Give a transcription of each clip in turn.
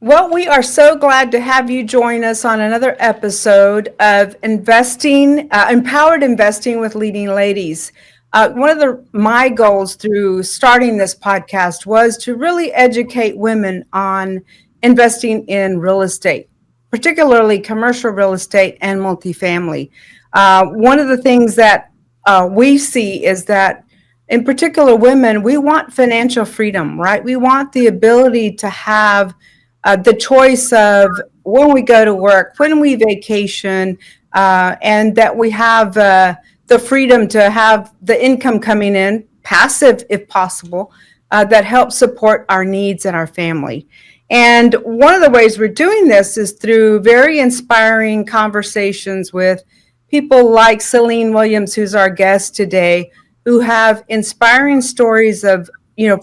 Well, we are so glad to have you join us on another episode of Empowered Investing with Leading Ladies. One of my goals through starting this podcast was to really educate women on investing in real estate, particularly commercial real estate and multifamily. One of the things that we see is that, in particular, women, we want financial freedom, right? We want the ability to have the choice of when we go to work, when we vacation, and that we have the freedom to have the income coming in, passive if possible, that helps support our needs and our family. And one of the ways we're doing this is through very inspiring conversations with people like Celine Williams, who's our guest today, who have inspiring stories of,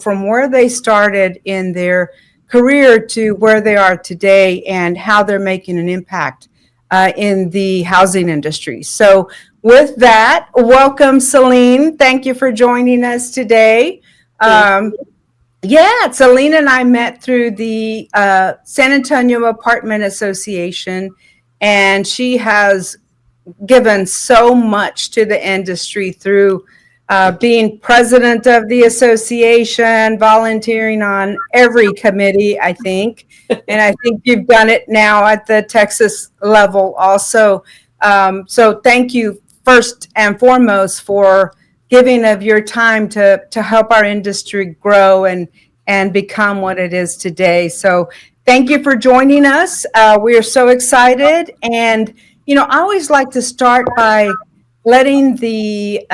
from where they started in their career to where they are today and how they're making an impact in the housing industry. So with that, welcome, Celine. Thank you for joining us today. Celine and I met through the San Antonio Apartment Association, and she has given so much to the industry through being president of the association, volunteering on every committee, I think. And I think you've done it now at the Texas level also. So thank you first and foremost for giving of your time to help our industry grow and become what it is today. So thank you for joining us. We are so excited. And, I always like to start by letting the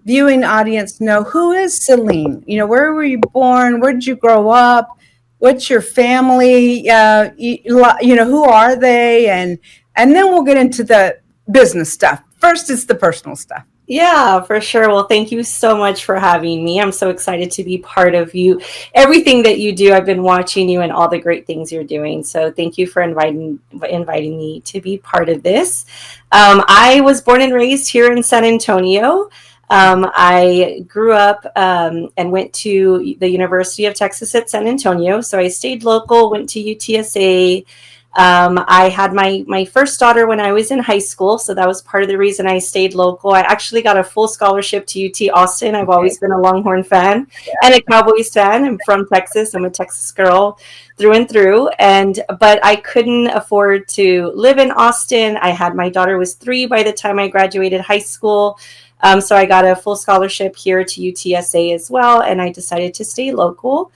viewing audience know, who is Celine? Where were you born? Where did you grow up? What's your family? Who are they? And then we'll get into the business stuff. First, it's the personal stuff. Yeah, for sure. Well, thank you so much for having me. I'm so excited to be part of you. Everything that you do, I've been watching you and all the great things you're doing. So thank you for inviting me to be part of this. I was born and raised here in San Antonio. I grew up and went to the University of Texas at San Antonio. So I stayed local, went to UTSA. I had my first daughter when I was in high school, so that was part of the reason I stayed local. I actually got a full scholarship to UT Austin. I've always been a Longhorn fan and a Cowboys fan. I'm from Texas. I'm a Texas girl through and through. But I couldn't afford to live in Austin. My daughter was 3 by the time I graduated high school. So I got a full scholarship here to UTSA as well, and I decided to stay local.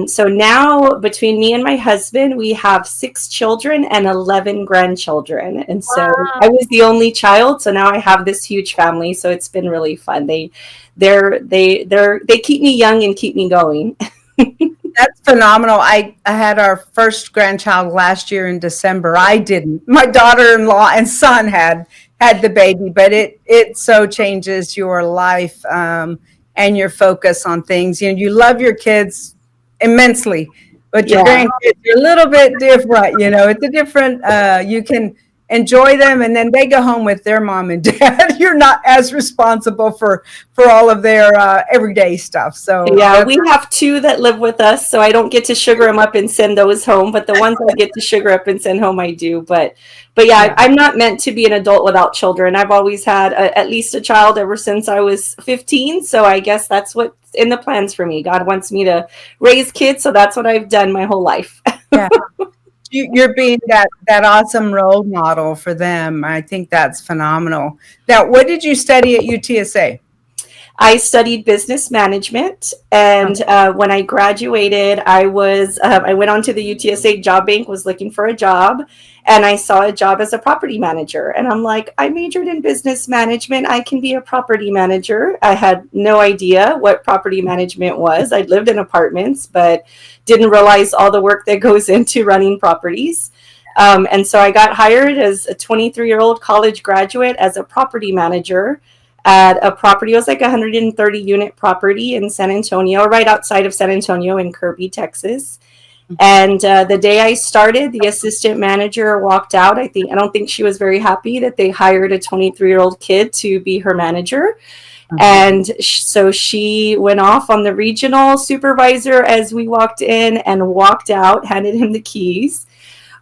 So now between me and my husband, we have 6 children and 11 grandchildren. And so I was the only child. So now I have this huge family. So it's been really fun. They keep me young and keep me going. That's phenomenal. I had our first grandchild last year in December. I didn't. My daughter-in-law and son had the baby, but it so changes your life and your focus on things. You love your kids immensely, but your grandkids are a little bit different. It's a different, you can enjoy them and then they go home with their mom and dad. You're not as responsible for all of their everyday stuff. So we have 2 that live with us, so I don't get to sugar them up and send those home, but the ones I get to sugar up and send home I do. But I'm not meant to be an adult without children. I've always had at least a child ever since I was 15, so I guess that's what's in the plans for me. God wants me to raise kids, so that's what I've done my whole life. Yeah. You're being that awesome role model for them. I think that's phenomenal. Now, what did you study at UTSA? I studied business management, and when I graduated, I went on to the UTSA job bank, was looking for a job, and I saw a job as a property manager. And I'm like, I majored in business management. I can be a property manager. I had no idea what property management was. I'd lived in apartments, but didn't realize all the work that goes into running properties. And so I got hired as a 23-year-old college graduate as a property manager at a property. It was like a 130 unit property in San Antonio, right outside of San Antonio in Kirby, Texas. And the day I started, the assistant manager walked out. I don't think she was very happy that they hired a 23-year-old kid to be her manager. And so she went off on the regional supervisor as we walked in and walked out, handed him the keys.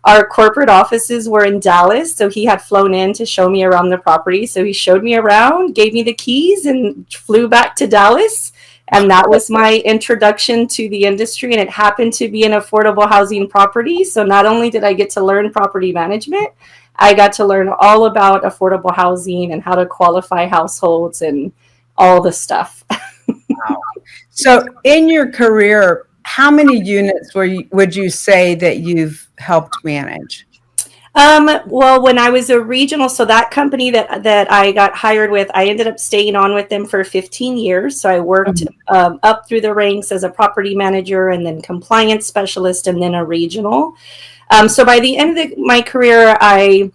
Our corporate offices were in Dallas, so he had flown in to show me around the property. So he showed me around, gave me the keys, and flew back to Dallas. And that was my introduction to the industry. And it happened to be an affordable housing property. So not only did I get to learn property management, I got to learn all about affordable housing and how to qualify households and all the stuff. Wow. So in your career, how many units would you say that you've helped manage? Well, when I was a regional, so that company that I got hired with, I ended up staying on with them for 15 years. So I worked up through the ranks as a property manager and then compliance specialist and then a regional. So by the end of my career, I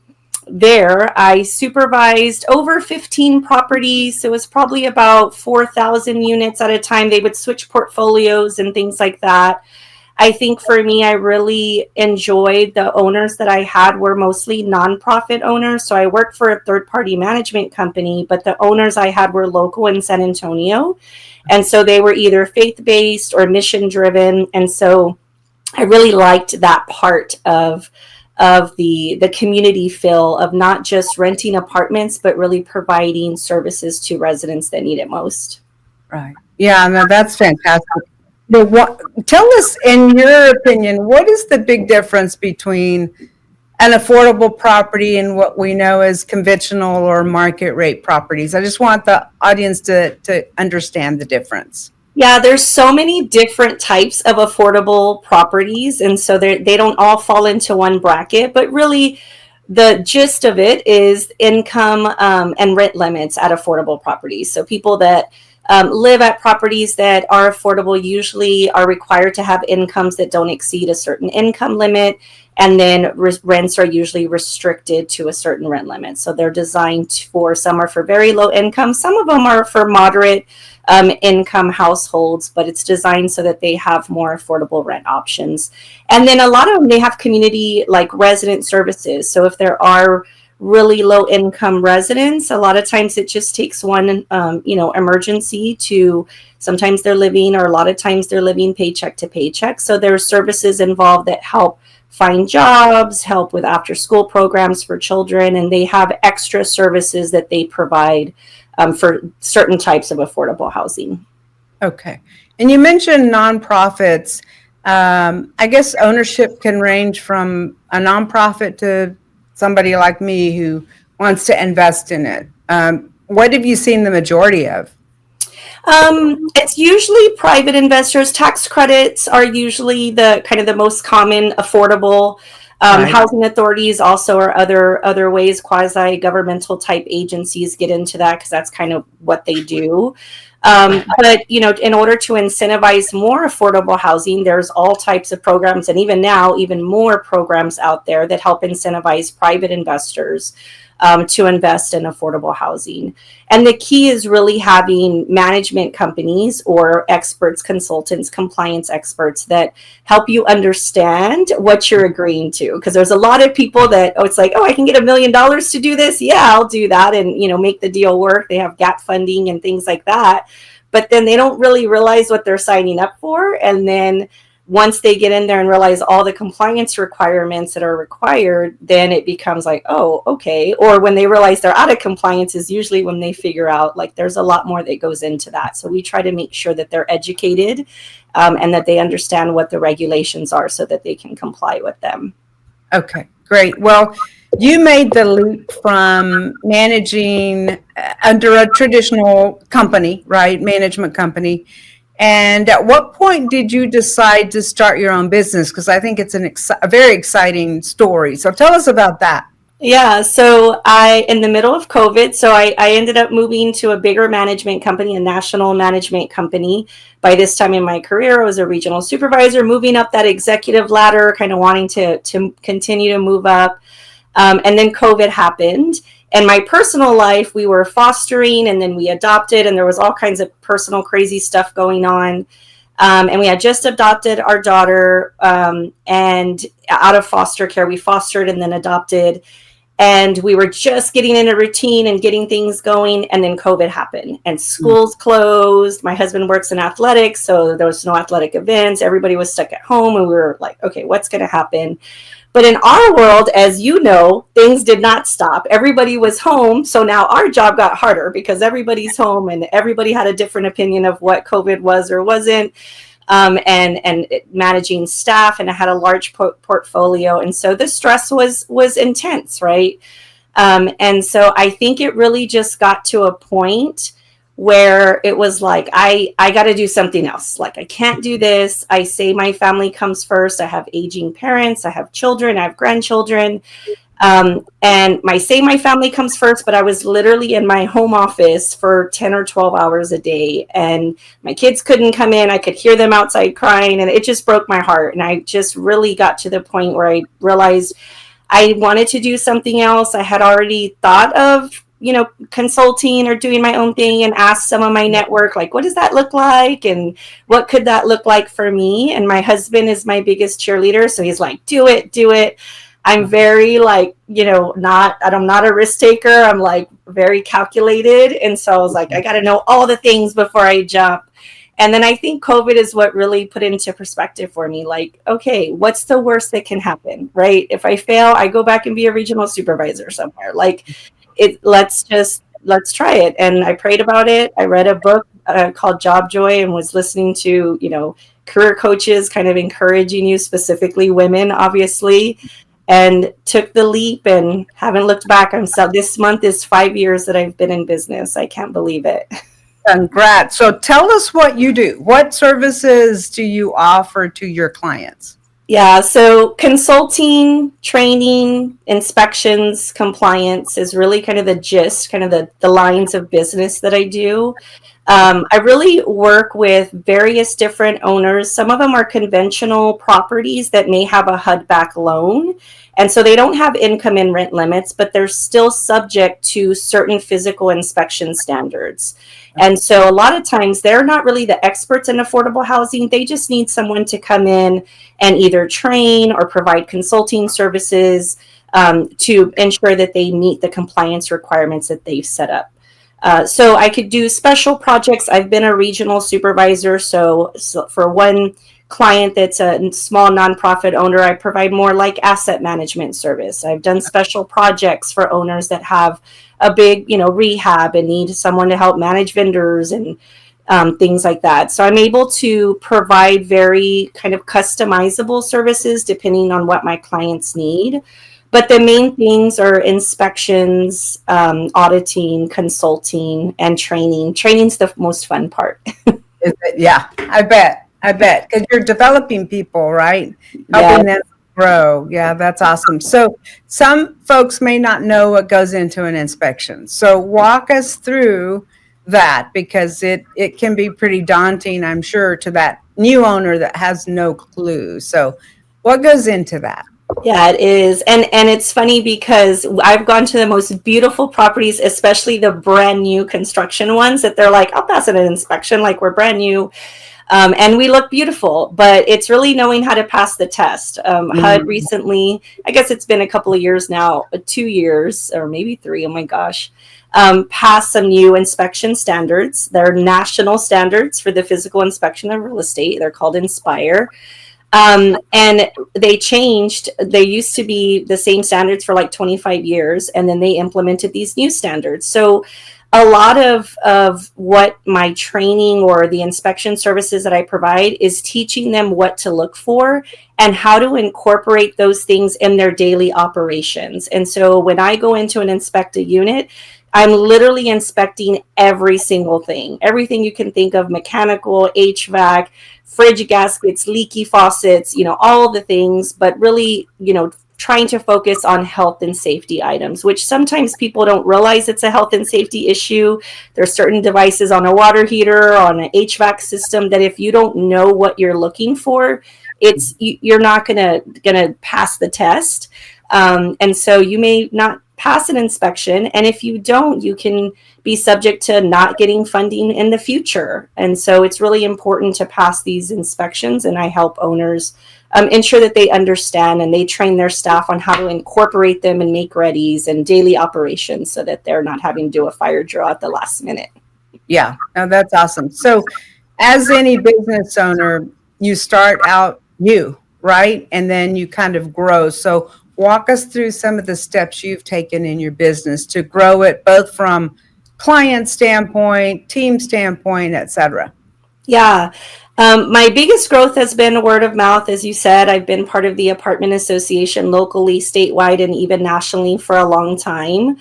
supervised over 15 properties. So it was probably about 4,000 units at a time. They would switch portfolios and things like that. I think for me, I really enjoyed the owners that I had were mostly nonprofit owners. So I worked for a third-party management company, but the owners I had were local in San Antonio. And so they were either faith-based or mission-driven. And so I really liked that part of the community feel of not just renting apartments, but really providing services to residents that need it most. Right. Yeah, no, that's fantastic. Tell us, in your opinion, what is the big difference between an affordable property and what we know as conventional or market rate properties? I just want the audience to understand the difference. Yeah, there's so many different types of affordable properties, and so they don't all fall into one bracket, but really the gist of it is income and rent limits at affordable properties. So people that live at properties that are affordable usually are required to have incomes that don't exceed a certain income limit, and then rents are usually restricted to a certain rent limit. So they're designed for, some are for very low income, some of them are for moderate income households, but it's designed so that they have more affordable rent options. And then a lot of them, they have community like resident services. So if there are really low income residents, a lot of times it just takes one emergency to, sometimes they're living, or a lot of times they're living paycheck to paycheck. So there are services involved that help find jobs, help with after school programs for children, and they have extra services that they provide for certain types of affordable housing. Okay. And you mentioned nonprofits. I guess ownership can range from a nonprofit to somebody like me who wants to invest in it. What have you seen the majority of? It's usually private investors. Tax credits are usually the kind of the most common affordable. Right. Housing authorities also are other ways. Quasi-governmental type agencies get into that because that's kind of what they do. But in order to incentivize more affordable housing, there's all types of programs, and even now, even more programs out there that help incentivize private investors to invest in affordable housing. And the key is really having management companies or experts, consultants, compliance experts that help you understand what you're agreeing to. Because there's a lot of people that, it's like, I can get $1 million to do this. Yeah, I'll do that and, make the deal work. They have gap funding and things like that. But then they don't really realize what they're signing up for. And then once they get in there and realize all the compliance requirements that are required, then it becomes like, oh, okay. Or when they realize they're out of compliance is usually when they figure out like there's a lot more that goes into that. So we try to make sure that they're educated and that they understand what the regulations are so that they can comply with them. Okay, great. Well, you made the leap from managing under a traditional company, right? Management company. And at what point did you decide to start your own business? Because I think it's a very exciting story. So tell us about that. Yeah, so in the middle of COVID, so I ended up moving to a bigger management company, a national management company. By this time in my career, I was a regional supervisor, moving up that executive ladder, kind of wanting to continue to move up. And then COVID happened. And my personal life, we were fostering and then we adopted, and there was all kinds of personal crazy stuff going on. And we had just adopted our daughter and out of foster care. We fostered and then adopted. And we were just getting in a routine and getting things going. And then COVID happened and schools closed. My husband works in athletics, so there was no athletic events. Everybody was stuck at home, and we were like, okay, what's going to happen? But in our world, as you know, things did not stop. Everybody was home. So now our job got harder because everybody's home and everybody had a different opinion of what COVID was or wasn't. And managing staff, and I had a large portfolio, and so the stress was intense, right? And so I think it really just got to a point where it was like I got to do something else. Like, I can't do this. I say my family comes first. I have aging parents. I have children. I have grandchildren. And my family comes first, but I was literally in my home office for 10 or 12 hours a day, and my kids couldn't come in. I could hear them outside crying, and it just broke my heart. And I just really got to the point where I realized I wanted to do something else. I had already thought of, consulting or doing my own thing, and asked some of my network, like, what does that look like? And what could that look like for me? And my husband is my biggest cheerleader. So he's like, do it. I'm very I'm not a risk taker. I'm like very calculated. And so I was like, I got to know all the things before I jump. And then I think COVID is what really put into perspective for me. Like, okay, what's the worst that can happen, right? If I fail, I go back and be a regional supervisor somewhere. Like, let's try it. And I prayed about it. I read a book called Job Joy, and was listening to, career coaches kind of encouraging you, specifically women, obviously, and took the leap and haven't looked back. This month is 5 years that I've been in business. I can't believe it. Congrats. So tell us what you do. What services do you offer to your clients? Yeah, so consulting, training, inspections, compliance is really kind of the gist, kind of the lines of business that I do. I really work with various different owners. Some of them are conventional properties that may have a HUD-backed loan. And so they don't have income and rent limits, but they're still subject to certain physical inspection standards. And so a lot of times they're not really the experts in affordable housing. They just need someone to come in and either train or provide consulting services to ensure that they meet the compliance requirements that they've set up. So I could do special projects. I've been a regional supervisor. So for one client that's a small nonprofit owner, I provide more like asset management service. I've done special projects for owners that have a big, rehab and need someone to help manage vendors and things like that. So I'm able to provide very kind of customizable services depending on what my clients need. But the main things are inspections, auditing, consulting, and training. Training's the most fun part. Is it? Yeah, I bet. Because you're developing people, right? Helping them grow. Yeah, that's awesome. So some folks may not know what goes into an inspection. So walk us through that, because it can be pretty daunting, I'm sure, to that new owner that has no clue. So what goes into that? Yeah, it is. And it's funny because I've gone to the most beautiful properties, especially the brand new construction ones, that they're like, I'll pass it an inspection, like we're brand new. And we look beautiful, but it's really knowing how to pass the test. HUD recently, I guess it's been a couple of years now, 2 years or maybe 3, oh my gosh, passed some new inspection standards. They're national standards for the physical inspection of real estate. They're called Inspire. And they changed. They used to be the same standards for like 25 years, and then they implemented these new standards. So a lot of what my training or the inspection services that I provide is teaching them what to look for and how to incorporate those things in their daily operations. And so when I go into and inspect a unit, I'm literally inspecting every single thing, everything you can think of: mechanical, HVAC, fridge gaskets, leaky faucets, all the things, but really, trying to focus on health and safety items, which sometimes people don't realize it's a health and safety issue. There's certain devices on a water heater, on an HVAC system, that if you don't know what you're looking for, you're not gonna pass the test. And so you may not pass an inspection. And if you don't, you can be subject to not getting funding in the future. And so it's really important to pass these inspections. And I help owners ensure that they understand, and they train their staff on how to incorporate them and make readies and daily operations so that they're not having to do a fire drill at the last minute. Yeah, no, that's awesome. So as any business owner, you start out right? And then you kind of grow. So walk us through some of the steps you've taken in your business to grow it, both from client standpoint, team standpoint, et cetera. Yeah. My biggest growth has been word of mouth. As you said, I've been part of the apartment association locally, statewide, and even nationally for a long time.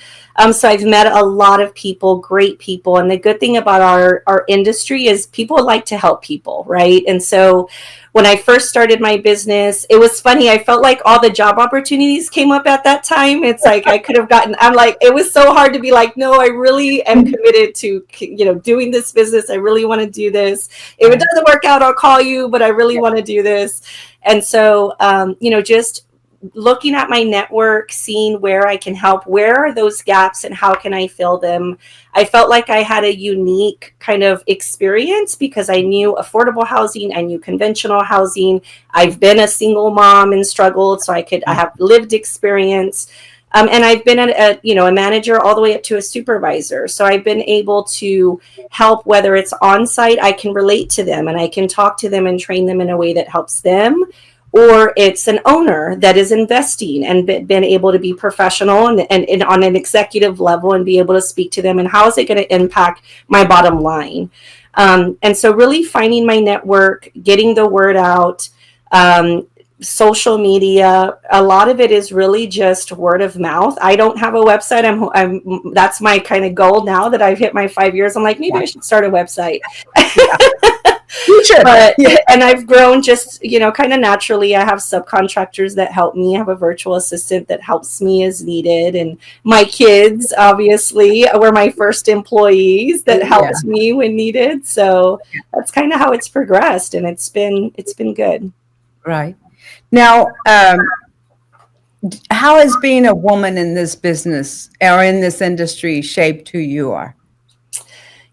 So I've met a lot of people, great people. And the good thing about our industry is people like to help people, right? And so when I first started my business, it was funny. I felt like all the job opportunities came up at that time. It's like I could have gotten, I'm like, it was so hard to be like, no, I really am committed to, doing this business. I really want to do this. If it doesn't work out, I'll call you, but I really want to do this. And so, just looking at my network, seeing where I can help, where are those gaps and how can I fill them? I felt like I had a unique kind of experience because I knew affordable housing, I knew conventional housing. I've been a single mom and struggled, so I have lived experience. And I've been a manager all the way up to a supervisor. So I've been able to help, whether it's on site, I can relate to them and I can talk to them and train them in a way that helps them. Or it's an owner that is investing and been able to be professional and on an executive level and be able to speak to them and how is it going to impact my bottom line. And so really finding my network, getting the word out, social media, a lot of it is really just word of mouth. I don't have a website. That's my kind of goal now that I've hit my 5 years. I'm like, maybe I should start a website. Yeah. But, and I've grown just, kind of naturally. I have subcontractors that help me. I have a virtual assistant that helps me as needed. And my kids, obviously, were my first employees that helped me when needed. So that's kind of how it's progressed. And it's been good. Right. Now, how has being a woman in this business or in this industry shaped who you are?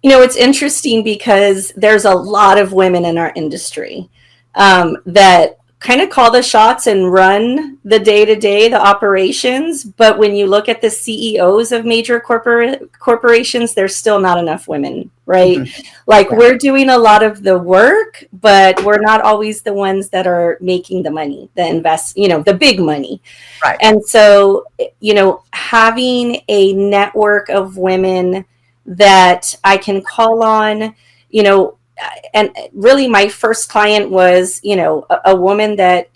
It's interesting because there's a lot of women in our industry that kind of call the shots and run the day-to-day, the operations. But when you look at the CEOs of major corporations, there's still not enough women, right? Mm-hmm. We're doing a lot of the work, but we're not always the ones that are making the money, the big money. Right. And so, having a network of women that I can call on, and really my first client was, a woman that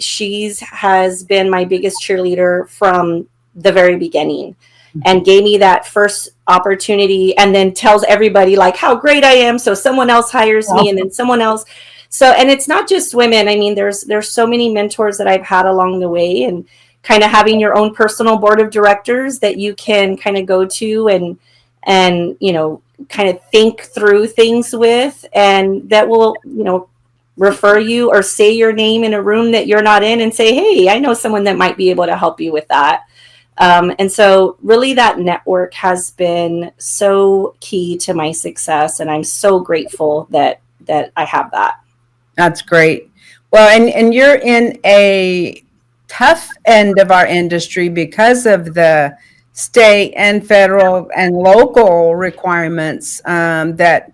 has been my biggest cheerleader from the very beginning and gave me that first opportunity and then tells everybody like how great I am. So someone else hires me and then someone else. So, and it's not just women. I mean, there's so many mentors that I've had along the way, and kind of having your own personal board of directors that you can kind of go to and kind of think through things with, and that will, refer you or say your name in a room that you're not in and say, hey, I know someone that might be able to help you with that. And so really that network has been so key to my success. And I'm so grateful that I have that. That's great. Well, and you're in a tough end of our industry because of the state and federal and local requirements that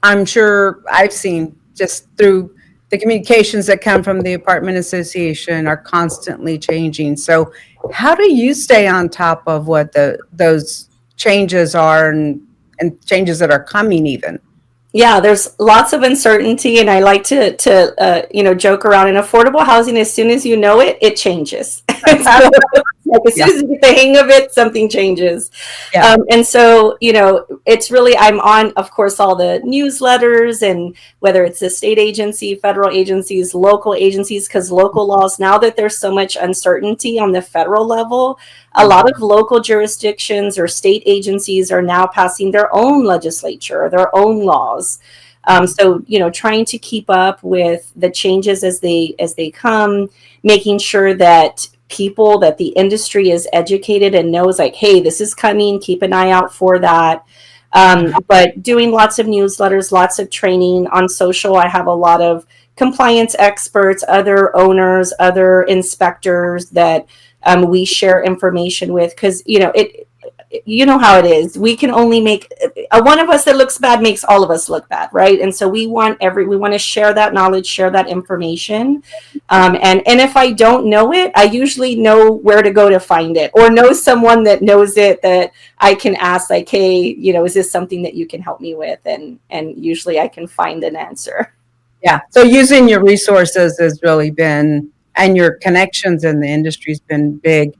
I'm sure I've seen just through the communications that come from the apartment association are constantly changing. So how do you stay on top of what those changes are and changes that are coming even? Yeah, there's lots of uncertainty, and I like to joke around. In affordable housing, as soon as you know it, it changes. So, as soon as you get the hang of it, something changes. Yeah. And so, it's really, I'm on, of course, all the newsletters, and whether it's the state agency, federal agencies, local agencies, because local laws, now that there's so much uncertainty on the federal level, a lot of local jurisdictions or state agencies are now passing their own legislature or their own laws. So, trying to keep up with the changes as they come, making sure that people, that the industry is educated and knows like, hey, this is coming, keep an eye out for that. But doing lots of newsletters, lots of training on social. I have a lot of compliance experts, other owners, other inspectors that we share information with, because you know how it is. We can only make one of us that looks bad makes all of us look bad, right? And so we want to share that knowledge, share that information. And if I don't know it, I usually know where to go to find it, or know someone that knows it that I can ask, like, hey, is this something that you can help me with? And usually I can find an answer. Yeah. So using your resources has really been, and your connections in the industry has been big.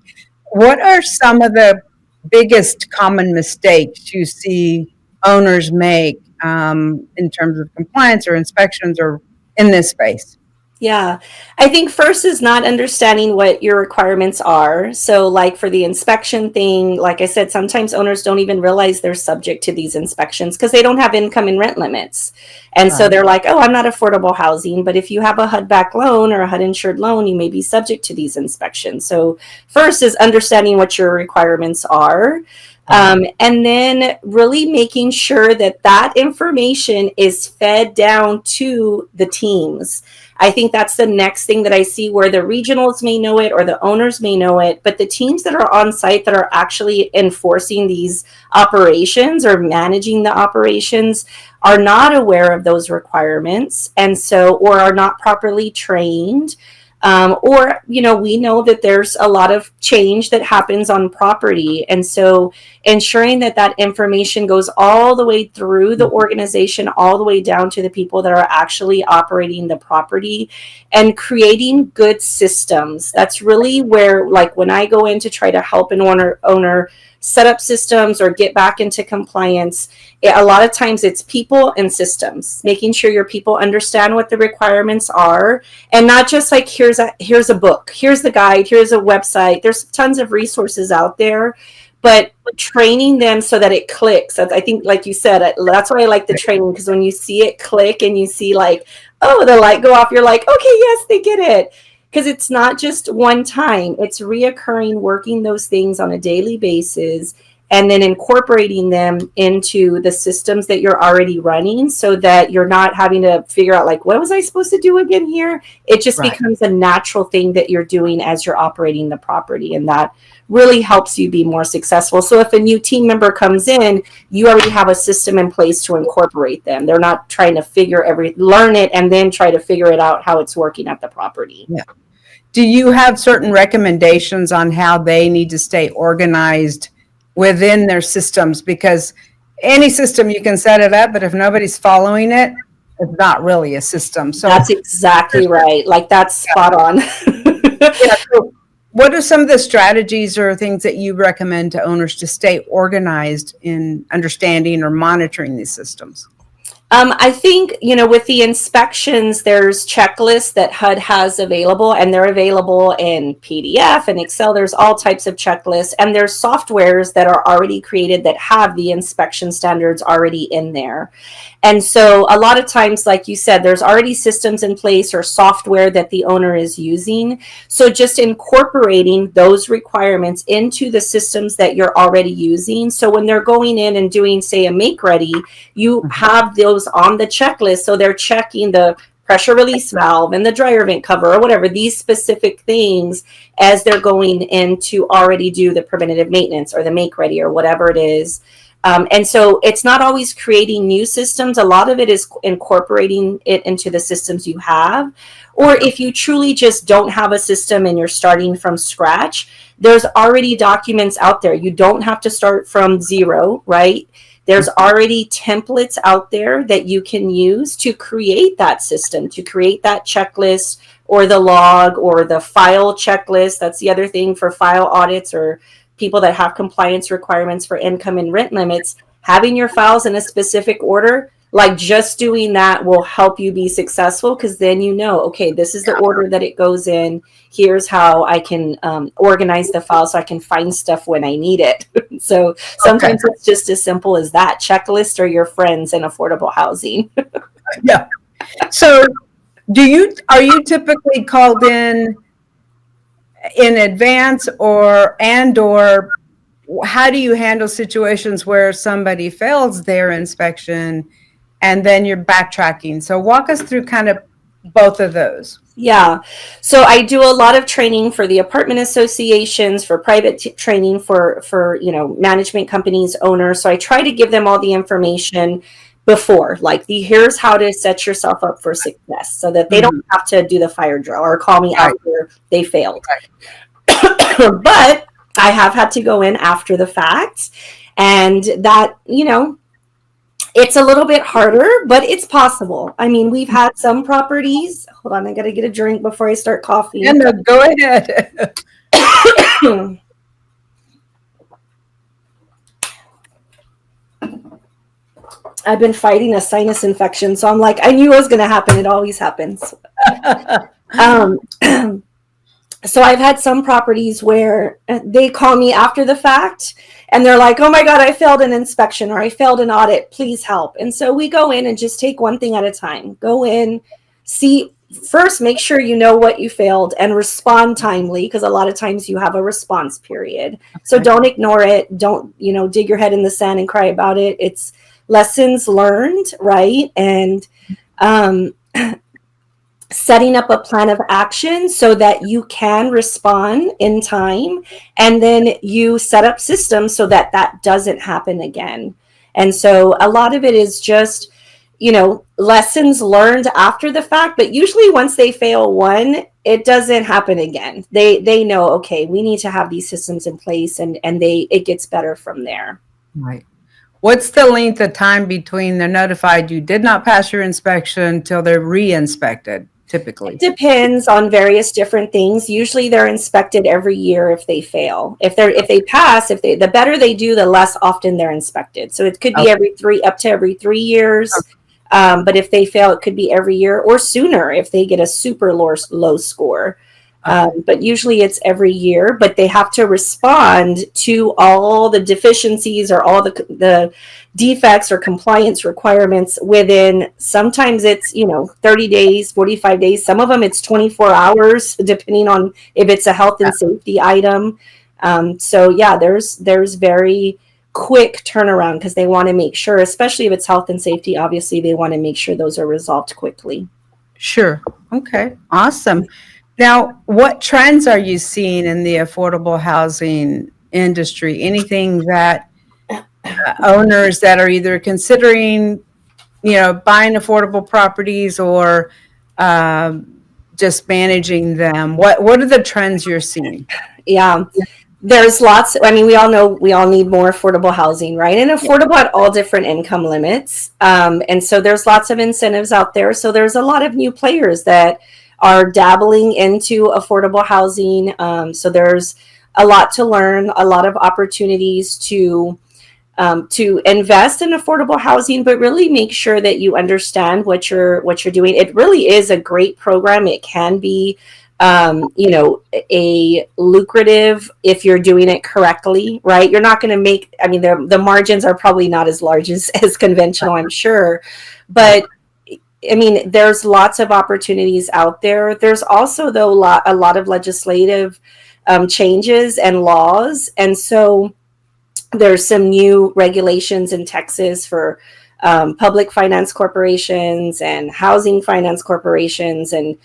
What are some of the biggest common mistakes you see owners make in terms of compliance or inspections or in this space? Yeah, I think first is not understanding what your requirements are. So like for the inspection thing, like I said, sometimes owners don't even realize they're subject to these inspections because they don't have income and rent limits. And so they're like, oh, I'm not affordable housing. But if you have a HUD-backed loan or a HUD-insured loan, you may be subject to these inspections. So first is understanding what your requirements are. And then really making sure that that information is fed down to the teams. I think that's the next thing that I see, where the regionals may know it or the owners may know it, but the teams that are on site that are actually enforcing these operations or managing the operations are not aware of those requirements, and so, or are not properly trained. Or, we know that there's a lot of change that happens on property. And so ensuring that that information goes all the way through the organization, all the way down to the people that are actually operating the property, and creating good systems. That's really where, like, when I go in to try to help an owner set up systems or get back into compliance, a lot of times it's people and systems, making sure your people understand what the requirements are, and not just like, here's a book, here's the guide, here's a website. There's tons of resources out there, but training them so that it clicks. I think, like you said, that's why I like the training, because when you see it click and you see like, oh, the light go off, you're like, okay, yes, they get it. Because it's not just one time, it's reoccurring, working those things on a daily basis, and then incorporating them into the systems that you're already running, so that you're not having to figure out like, what was I supposed to do again here? It just becomes a natural thing that you're doing as you're operating the property, and that really helps you be more successful. So if a new team member comes in, you already have a system in place to incorporate them. They're not trying to learn it and then try to figure it out how it's working at the property. Yeah. Do you have certain recommendations on how they need to stay organized within their systems? Because any system, you can set it up, but if nobody's following it, it's not really a system. So that's exactly right. Like, that's spot on. Yeah, so what are some of the strategies or things that you recommend to owners to stay organized in understanding or monitoring these systems? I think, with the inspections, there's checklists that HUD has available, and they're available in PDF and Excel. There's all types of checklists, and there's softwares that are already created that have the inspection standards already in there. And so a lot of times, like you said, there's already systems in place or software that the owner is using. So just incorporating those requirements into the systems that you're already using. So when they're going in and doing, say, a make ready, you have those on the checklist. So they're checking the pressure release valve and the dryer vent cover or whatever, these specific things, as they're going in to already do the preventative maintenance or the make ready or whatever it is. And so it's not always creating new systems. A lot of it is incorporating it into the systems you have. Or if you truly just don't have a system and you're starting from scratch, there's already documents out there. You don't have to start from zero, right? There's already templates out there that you can use to create that system, to create that checklist or the log or the file checklist. That's the other thing for file audits or people that have compliance requirements for income and rent limits. Having your files in a specific order, like just doing that, will help you be successful, because then okay, this is the order that it goes in. Here's how I can organize the file so I can find stuff when I need it. So sometimes it's just as simple as that. Checklist or your friends in affordable housing. Yeah. So are you typically called in in advance, or how do you handle situations where somebody fails their inspection and then you're backtracking? So walk us through kind of both of those. Yeah. So I do a lot of training for the apartment associations, for private training for, management companies, owners. So I try to give them all the information before, like here's how to set yourself up for success so that they don't have to do the fire drill or call me after they failed. But I have had to go in after the fact, and that, it's a little bit harder, but it's possible. I mean, we've had some properties. Hold on, I got to get a drink before I start coughing. Yeah, no, go ahead. I've been fighting a sinus infection, so I'm like, I knew it was going to happen. It always happens. So I've had some properties where they call me after the fact and they're like, oh my God, I failed an inspection or I failed an audit. Please help. And so we go in and just take one thing at a time. Go in, see, first, make sure you know what you failed and respond timely, because a lot of times you have a response period. Okay. So don't ignore it. Don't, dig your head in the sand and cry about it. It's lessons learned, right? And setting up a plan of action so that you can respond in time, and then you set up systems so that that doesn't happen again. And so a lot of it is just, lessons learned after the fact, but usually once they fail one, it doesn't happen again. They know, okay, we need to have these systems in place, and it gets better from there. Right. What's the length of time between they're notified you did not pass your inspection till they're re-inspected? Typically, it depends on various different things. Usually they're inspected every year if they fail. If they pass, the better they do, the less often they're inspected. So it could be up to every 3 years. Okay. But if they fail, it could be every year or sooner if they get a super low score. But usually it's every year, but they have to respond to all the deficiencies or all the defects or compliance requirements within, sometimes it's, 30 days, 45 days. Some of them it's 24 hours, depending on if it's a health and safety item. So yeah, there's very quick turnaround because they want to make sure, especially if it's health and safety, obviously they want to make sure those are resolved quickly. Sure. Okay. Awesome. Now, what trends are you seeing in the affordable housing industry? Anything that owners that are either considering, buying affordable properties or just managing them? What are the trends you're seeing? Yeah, there's lots. I mean, we all know we all need more affordable housing, right? And affordable at all different income limits. And so there's lots of incentives out there. So there's a lot of new players that are dabbling into affordable housing. So there's a lot to learn, a lot of opportunities to invest in affordable housing, but really make sure that you understand what you're doing. It really is a great program. It can be, a lucrative if you're doing it correctly, right? You're not going to make, the margins are probably not as large as conventional, I'm sure, but there's lots of opportunities out there. There's also, though, a lot of legislative changes and laws. And so there's some new regulations in Texas for public finance corporations and housing finance corporations. And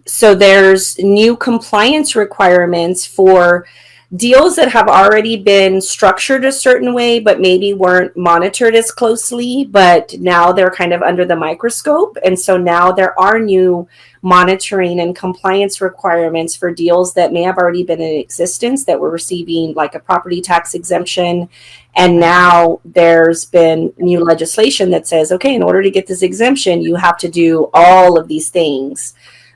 so there's new compliance requirements for deals that have already been structured a certain way, but maybe weren't monitored as closely, but now they're kind of under the microscope. And so now there are new monitoring and compliance requirements for deals that may have already been in existence that were receiving like a property tax exemption. And now there's been new legislation that says, okay, in order to get this exemption, you have to do all of these things.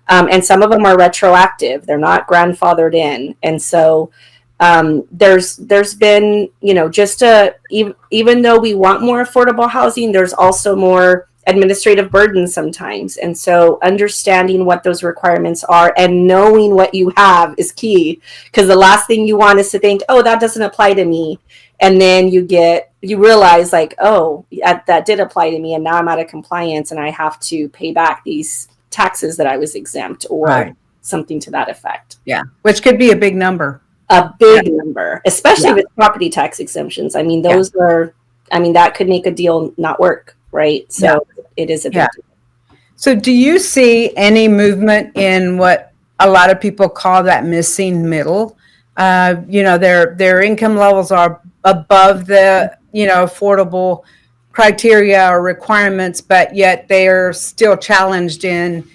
And some of them are retroactive. They're not grandfathered in. And so there's been, even though we want more affordable housing, there's also more administrative burden sometimes. And so understanding what those requirements are and knowing what you have is key, because the last thing you want is to think, oh, that doesn't apply to me. And then you realize like, oh, that did apply to me. And now I'm out of compliance and I have to pay back these taxes that I was exempt, or, right. something to that effect. Yeah, which could be a big number. A big number, especially Yeah. with property tax exemptions. I mean, those are, I mean, that could make a deal not work, right? So it is a big deal. So do you see any movement in what a lot of people call that missing middle? Their income levels are above the, affordable criteria or requirements, but yet they are still challenged in,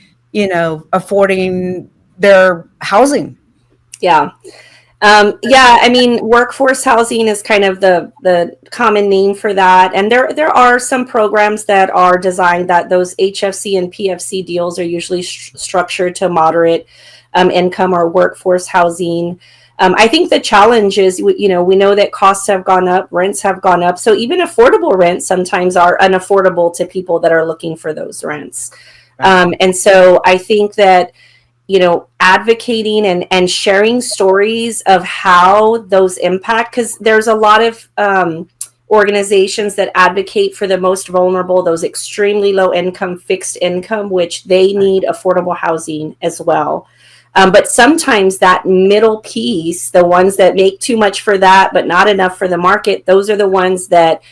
affording their housing. Yeah. I mean, workforce housing is kind of the common name for that. And there are some programs that are designed that those HFC and PFC deals are usually structured to moderate income or workforce housing. I think the challenge is, we know that costs have gone up, rents have gone up. So even affordable rents sometimes are unaffordable to people that are looking for those rents. And so I think that, advocating and sharing stories of how those impact, because there's a lot of organizations that advocate for the most vulnerable, those extremely low income, fixed income, which they need affordable housing as well. But sometimes that middle piece, the ones that make too much for that, but not enough for the market, those are the ones that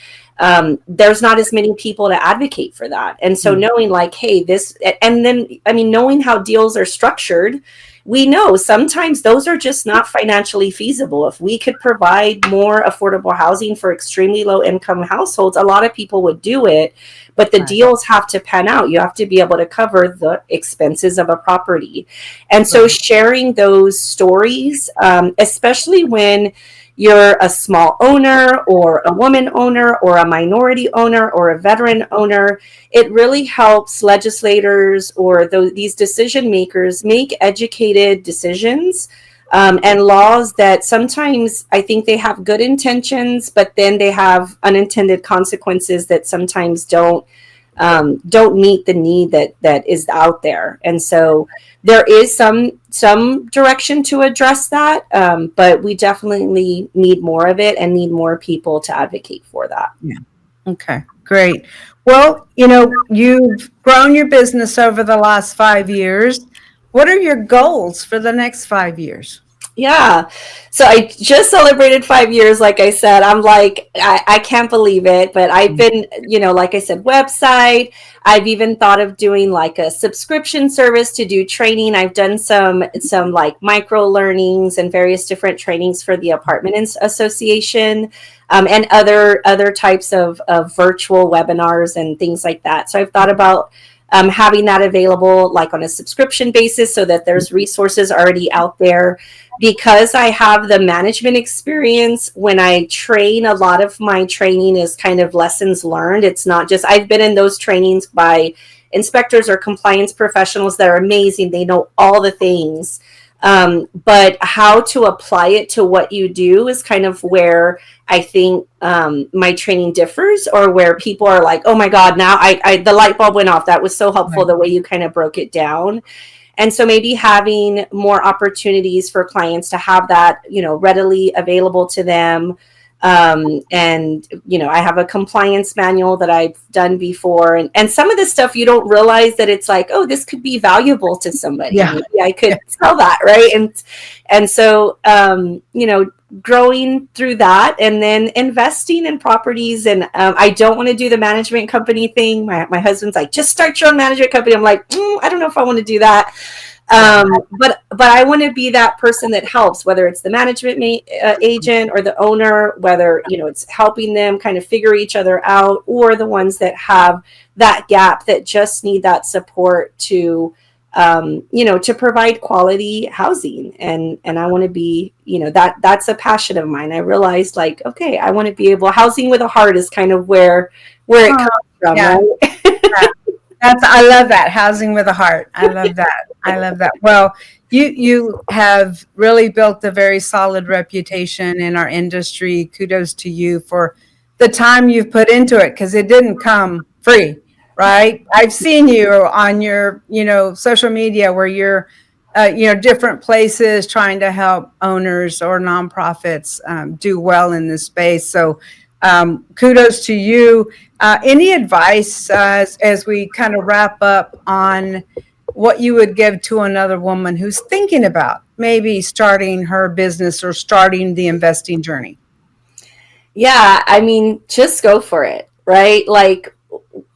there's not as many people to advocate for that. And so knowing like, hey, this, and then, I mean, knowing how deals are structured, we know sometimes those are just not financially feasible. If we could provide more affordable housing for extremely low income households, a lot of people would do it, but the deals have to pan out. You have to be able to cover the expenses of a property. And so sharing those stories, especially when you're a small owner or a woman owner or a minority owner or a veteran owner, it really helps legislators or these decision makers make educated decisions and laws that sometimes I think they have good intentions, but then they have unintended consequences that sometimes don't meet the need that is out there. And so there is some direction to address that, but we definitely need more of it and need more people to advocate for that. Yeah. Okay, great. Well, you've grown your business over the last 5 years. What are your goals for the next 5 years? Yeah. So I just celebrated 5 years. Like I said, I'm like, I can't believe it, but I've been, like I said, website. I've even thought of doing like a subscription service to do training. I've done some like micro learnings and various different trainings for the apartment association, and other types of virtual webinars and things like that. So I've thought about having that available like on a subscription basis so that there's resources already out there. Because I have the management experience, when I train, a lot of my training is kind of lessons learned. It's not just, I've been in those trainings by inspectors or compliance professionals that are amazing. They know all the things. But how to apply it to what you do is kind of where I think my training differs, or where people are like, oh my God, now the light bulb went off. That was so helpful, the way you kind of broke it down. And so maybe having more opportunities for clients to have that, readily available to them. And, I have a compliance manual that I've done before. And some of the stuff you don't realize that it's like, oh, this could be valuable to somebody. Yeah. Maybe I could sell that. Right. And so, growing through that, and then investing in properties. And I don't want to do the management company thing. My husband's like, just start your own management company. I'm like, I don't know if I want to do that. But I want to be that person that helps, whether it's the management agent or the owner, whether, it's helping them kind of figure each other out, or the ones that have that gap that just need that support to to provide quality housing. And I want to be, that's a passion of mine. I realized like, okay, I want to be able, housing with a heart is kind of where it comes from. Yeah. Right? I love that. Housing with a heart. I love that. I love that. Well, you have really built a very solid reputation in our industry. Kudos to you for the time you've put into it, because it didn't come free, right? I've seen you on your, social media where you're, different places trying to help owners or nonprofits do well in this space. So kudos to you. Any advice as we kind of wrap up on what you would give to another woman who's thinking about maybe starting her business or starting the investing journey? Yeah, I mean, just go for it, right? Like,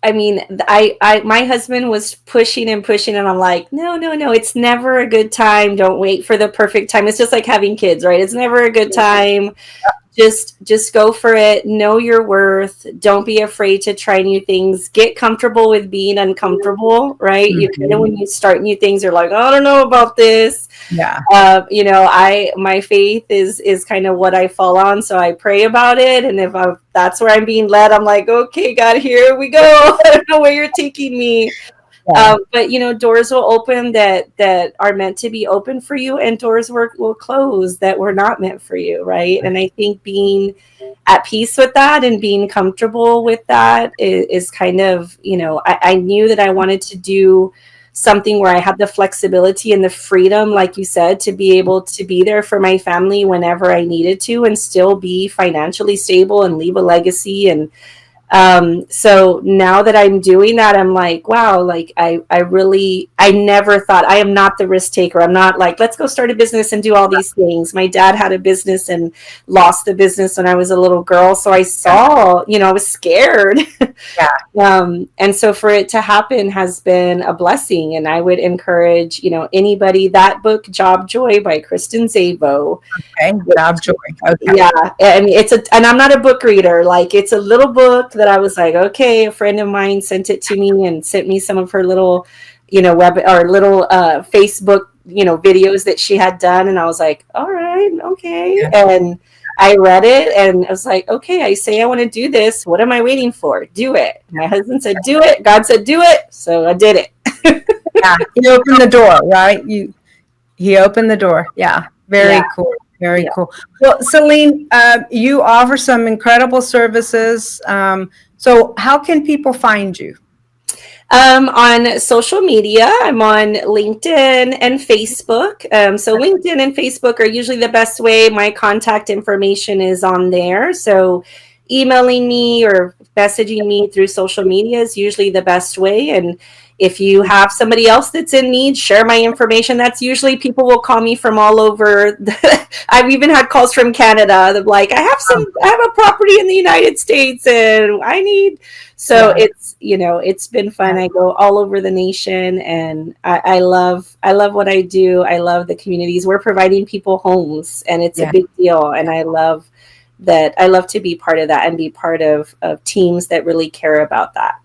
I mean, my husband was pushing and pushing, and I'm like, no, no, no, it's never a good time. Don't wait for the perfect time. It's just like having kids, right? It's never a good time. Just go for it. Know your worth. Don't be afraid to try new things. Get comfortable with being uncomfortable, right? You kind of, when you start new things, you're like, I don't know about this. Yeah. You know, my faith is kind of what I fall on, so I pray about it, and if that's where I'm being led, I'm like, okay, God, here we go. I don't know where you're taking me. Yeah. But you know, doors will open that are meant to be open for you, and doors will close that were not meant for you, right? And I think being at peace with that and being comfortable with that is kind of, you know, I knew that I wanted to do something where I had the flexibility and the freedom, like you said, to be able to be there for my family whenever I needed to and still be financially stable and leave a legacy. And so now that I'm doing that, I'm like, wow, like I never thought, I am not the risk taker. I'm not like, let's go start a business and do all these things. My dad had a business and lost the business when I was a little girl. So I saw, you know, I was scared. And so for it to happen has been a blessing. And I would encourage, you know, anybody, that book, Job Joy by Kristen Zabo. Okay. Job Joy. Okay. Yeah. And and I'm not a book reader. Like, it's a little book that I was like, okay, a friend of mine sent it to me and sent me some of her little, you know, web or little Facebook, you know, videos that she had done. And I was like, all right, okay. Yeah. And I read it and I was like, okay, I say I want to do this. What am I waiting for? Do it. My husband said, do it. God said, do it. So I did it. Yeah. He opened the door, right? He opened the door. Yeah. Very cool. Very cool. Well, Celine, you offer some incredible services. So how can people find you? On social media, I'm on LinkedIn and Facebook. So LinkedIn and Facebook are usually the best way. My contact information is on there. So emailing me or messaging me through social media is usually the best way. And if you have somebody else that's in need, share my information. That's usually, people will call me from all over. I've even had calls from Canada. They're like, I have a property in the United States and I need, so it's, you know, it's been fun. I go all over the nation and I love what I do. I love the communities. We're providing people homes and it's a big deal. And I love that. I love to be part of that and be part of teams that really care about that.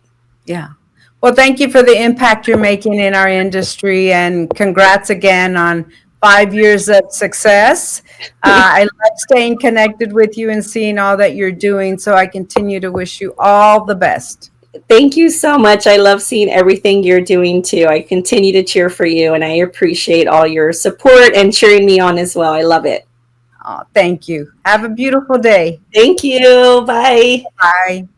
Yeah. Well, thank you for the impact you're making in our industry, and congrats again on 5 years of success. I love staying connected with you and seeing all that you're doing, so I continue to wish you all the best. Thank you so much. I love seeing everything you're doing too. I continue to cheer for you, and I appreciate all your support and cheering me on as well. I love it. Oh, thank you. Have a beautiful day. Thank you. Bye. Bye.